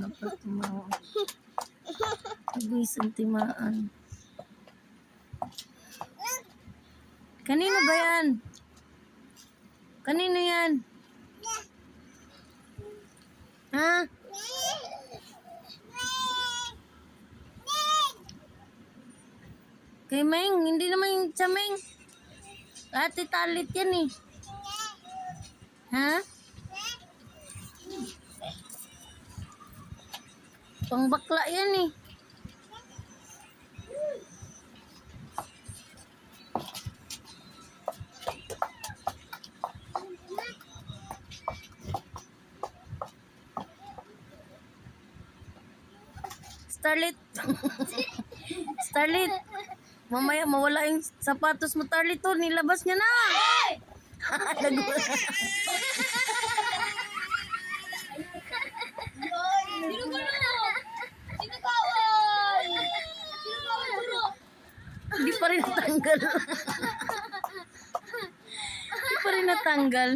napatimaan. Aguisang timaan. Kanino ba yan? Kanino yan? Ha? Kay Meng, hindi naman yung sa Meng. Ate Talit yan eh. Ha? Pang bakla yan eh. Starlet. Starlet. Mamaya mawala yung sapatos mo, Starlet. Oh, nilabas niya na. Sino ba na? Sino kawal? Sino kawal duro? Hindi pa rin natanggal. Hindi pa rin natanggal.